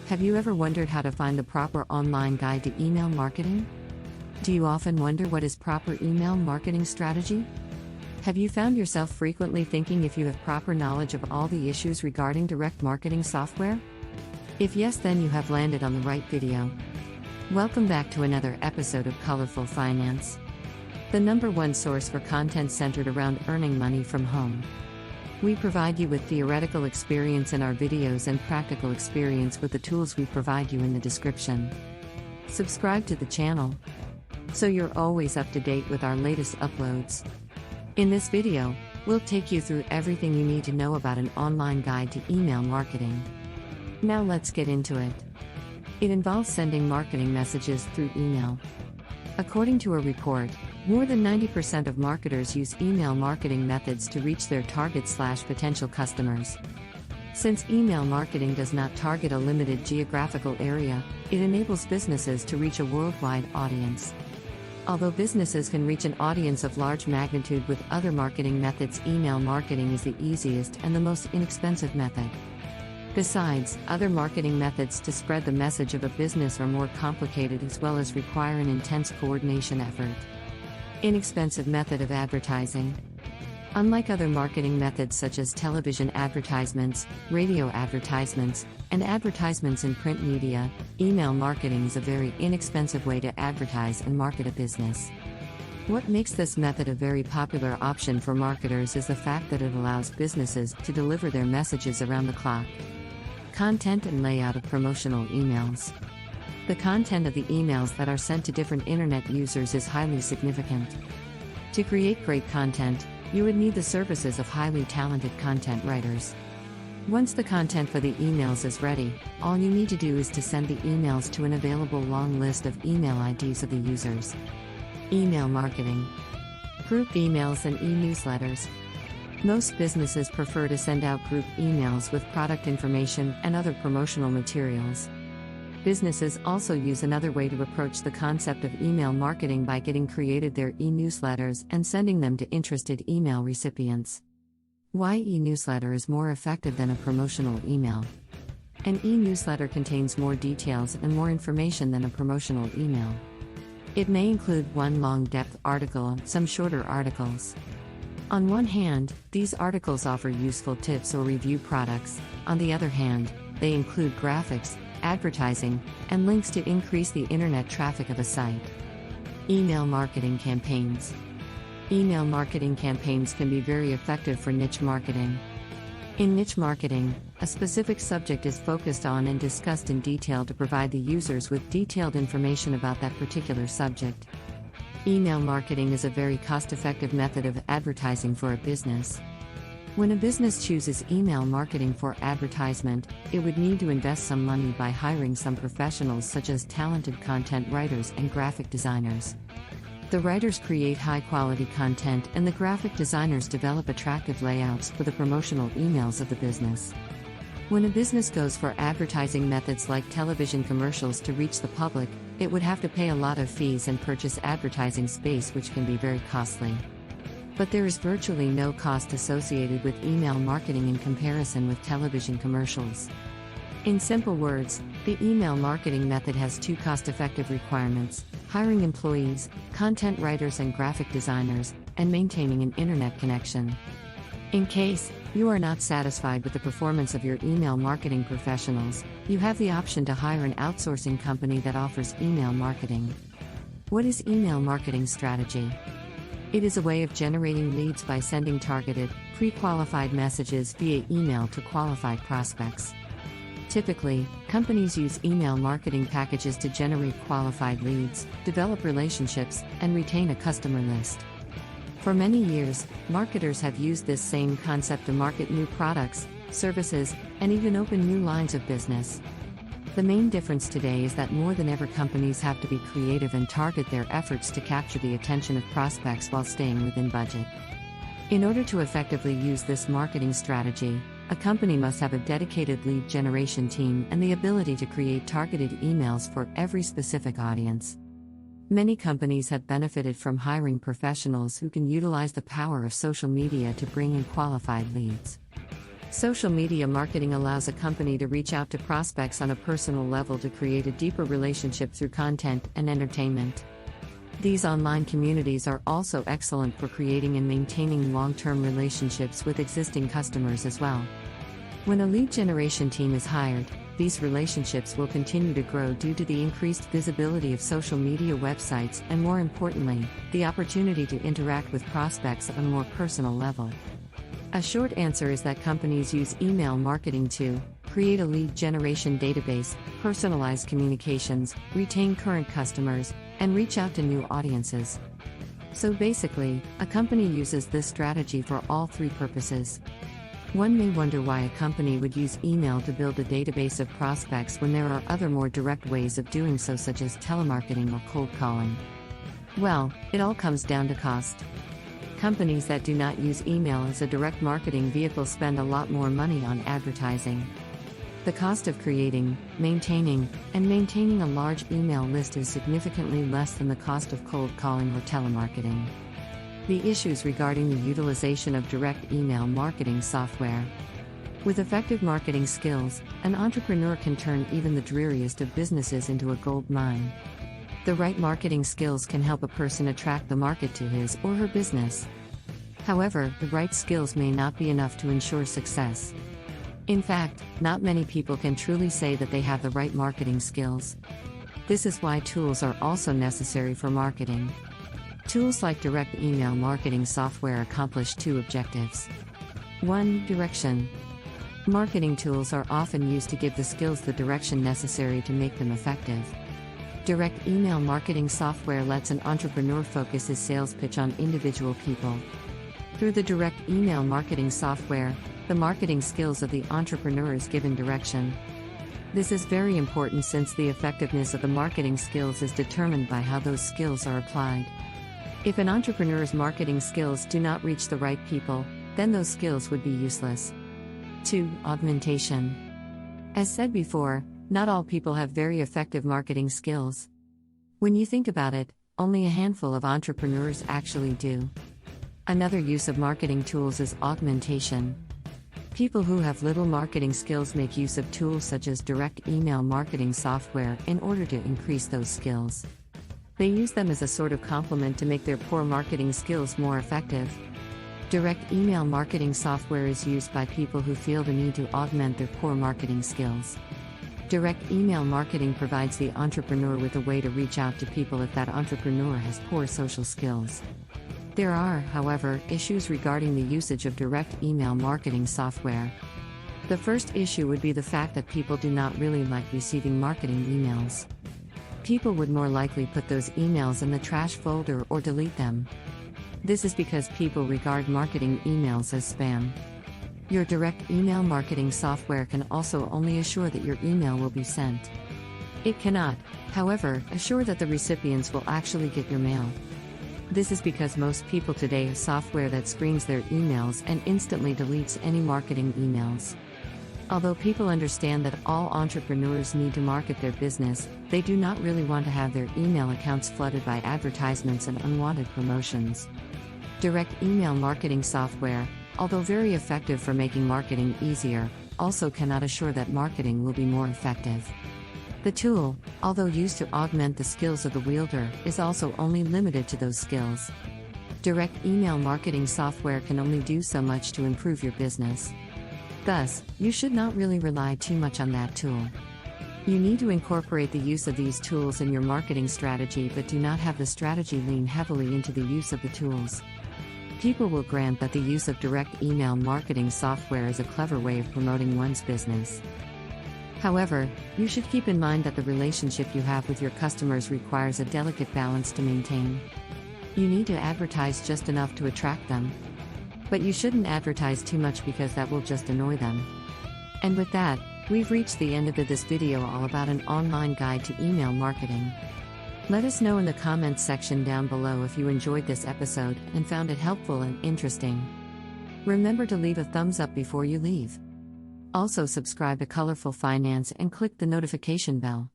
Have you ever wondered how to find the proper online guide to email marketing? Do you often wonder what is proper email marketing strategy? Have you found yourself frequently thinking if you have proper knowledge of all the issues regarding direct marketing software? If yes, then you have landed on the right video. Welcome back to another episode of Colorful Finance, the #1 source for content centered around earning money from home. We provide you with theoretical experience in our videos and practical experience with the tools we provide you in the description. Subscribe to the channel so you're always up to date with our latest uploads. In this video, we'll take you through everything you need to know about an online guide to email marketing. Now let's get into it. It involves sending marketing messages through email. According to a report, more than 90% of marketers use email marketing methods to reach their target/potential customers. Since email marketing does not target a limited geographical area, it enables businesses to reach a worldwide audience. Although businesses can reach an audience of large magnitude with other marketing methods, email marketing is the easiest and the most inexpensive method. Besides, other marketing methods to spread the message of a business are more complicated as well as require an intense coordination effort. Inexpensive method of advertising. Unlike other marketing methods such as television advertisements, radio advertisements, and advertisements in print media, email marketing is a very inexpensive way to advertise and market a business. What makes this method a very popular option for marketers is the fact that it allows businesses to deliver their messages around the clock. Content and layout of promotional emails. The content of the emails that are sent to different internet users is highly significant. To create great content, you would need the services of highly talented content writers. Once the content for the emails is ready, all you need to do is to send the emails to an available long list of email IDs of the users. Email marketing. Group emails and e-newsletters. Most businesses prefer to send out group emails with product information and other promotional materials. Businesses also use another way to approach the concept of email marketing by getting created their e-newsletters and sending them to interested email recipients. Why e-newsletter is more effective than a promotional email? An e-newsletter contains more details and more information than a promotional email. It may include one long-depth article and some shorter articles. On one hand, these articles offer useful tips or review products. On the other hand, they include graphics, advertising, and links to increase the internet traffic of a site. Email marketing campaigns. Email marketing campaigns can be very effective for niche marketing. In niche marketing, a specific subject is focused on and discussed in detail to provide the users with detailed information about that particular subject. Email marketing is a very cost-effective method of advertising for a business. When a business chooses email marketing for advertisement, it would need to invest some money by hiring some professionals such as talented content writers and graphic designers. The writers create high-quality content and the graphic designers develop attractive layouts for the promotional emails of the business. When a business goes for advertising methods like television commercials to reach the public, it would have to pay a lot of fees and purchase advertising space, which can be very costly. But there is virtually no cost associated with email marketing in comparison with television commercials. In simple words, the email marketing method has two cost-effective requirements: hiring employees, content writers and graphic designers, and maintaining an internet connection. In case you are not satisfied with the performance of your email marketing professionals, you have the option to hire an outsourcing company that offers email marketing. What is email marketing strategy? It is a way of generating leads by sending targeted, pre-qualified messages via email to qualified prospects. Typically, companies use email marketing packages to generate qualified leads, develop relationships, and retain a customer list. For many years, marketers have used this same concept to market new products, services, and even open new lines of business. The main difference today is that more than ever companies have to be creative and target their efforts to capture the attention of prospects while staying within budget. In order to effectively use this marketing strategy, a company must have a dedicated lead generation team and the ability to create targeted emails for every specific audience. Many companies have benefited from hiring professionals who can utilize the power of social media to bring in qualified leads. Social media marketing allows a company to reach out to prospects on a personal level to create a deeper relationship through content and entertainment. These online communities are also excellent for creating and maintaining long-term relationships with existing customers as well. When a lead generation team is hired, these relationships will continue to grow due to the increased visibility of social media websites and, more importantly, the opportunity to interact with prospects on a more personal level. A short answer is that companies use email marketing to create a lead generation database, personalize communications, retain current customers, and reach out to new audiences. So basically, a company uses this strategy for all three purposes. One may wonder why a company would use email to build a database of prospects when there are other more direct ways of doing so, such as telemarketing or cold calling. Well, it all comes down to cost. Companies that do not use email as a direct marketing vehicle spend a lot more money on advertising. The cost of creating, maintaining, and maintaining a large email list is significantly less than the cost of cold calling or telemarketing. The issues regarding the utilization of direct email marketing software. With effective marketing skills, an entrepreneur can turn even the dreariest of businesses into a gold mine. The right marketing skills can help a person attract the market to his or her business. However, the right skills may not be enough to ensure success. In fact, not many people can truly say that they have the right marketing skills. This is why tools are also necessary for marketing. Tools like direct email marketing software accomplish two objectives. 1. Direction. Marketing tools are often used to give the skills the direction necessary to make them effective. Direct email marketing software lets an entrepreneur focus his sales pitch on individual people. Through the direct email marketing software, the marketing skills of the entrepreneur is given direction. This is very important since the effectiveness of the marketing skills is determined by how those skills are applied. If an entrepreneur's marketing skills do not reach the right people, then those skills would be useless. 2. Augmentation. As said before, not all people have very effective marketing skills. When you think about it, only a handful of entrepreneurs actually do. Another use of marketing tools is augmentation. People who have little marketing skills make use of tools such as direct email marketing software in order to increase those skills. They use them as a sort of complement to make their poor marketing skills more effective. Direct email marketing software is used by people who feel the need to augment their poor marketing skills. Direct email marketing provides the entrepreneur with a way to reach out to people if that entrepreneur has poor social skills. There are, however, issues regarding the usage of direct email marketing software. The first issue would be the fact that people do not really like receiving marketing emails. People would more likely put those emails in the trash folder or delete them. This is because people regard marketing emails as spam. Your direct email marketing software can also only assure that your email will be sent. It cannot, however, assure that the recipients will actually get your mail. This is because most people today have software that screens their emails and instantly deletes any marketing emails. Although people understand that all entrepreneurs need to market their business, they do not really want to have their email accounts flooded by advertisements and unwanted promotions. Direct email marketing software, although very effective for making marketing easier, also cannot assure that marketing will be more effective. The tool, although used to augment the skills of the wielder, is also only limited to those skills. Direct email marketing software can only do so much to improve your business. Thus, you should not really rely too much on that tool. You need to incorporate the use of these tools in your marketing strategy, but do not have the strategy lean heavily into the use of the tools. People will grant that the use of direct email marketing software is a clever way of promoting one's business. However, you should keep in mind that the relationship you have with your customers requires a delicate balance to maintain. You need to advertise just enough to attract them. But you shouldn't advertise too much because that will just annoy them. And with that, we've reached the end of this video all about an online guide to email marketing. Let us know in the comments section down below if you enjoyed this episode and found it helpful and interesting. Remember to leave a thumbs up before you leave. Also subscribe to Colorful Finance and click the notification bell,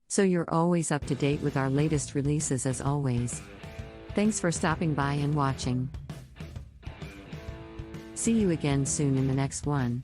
so you're always up to date with our latest releases as always. Thanks for stopping by and watching. See you again soon in the next one.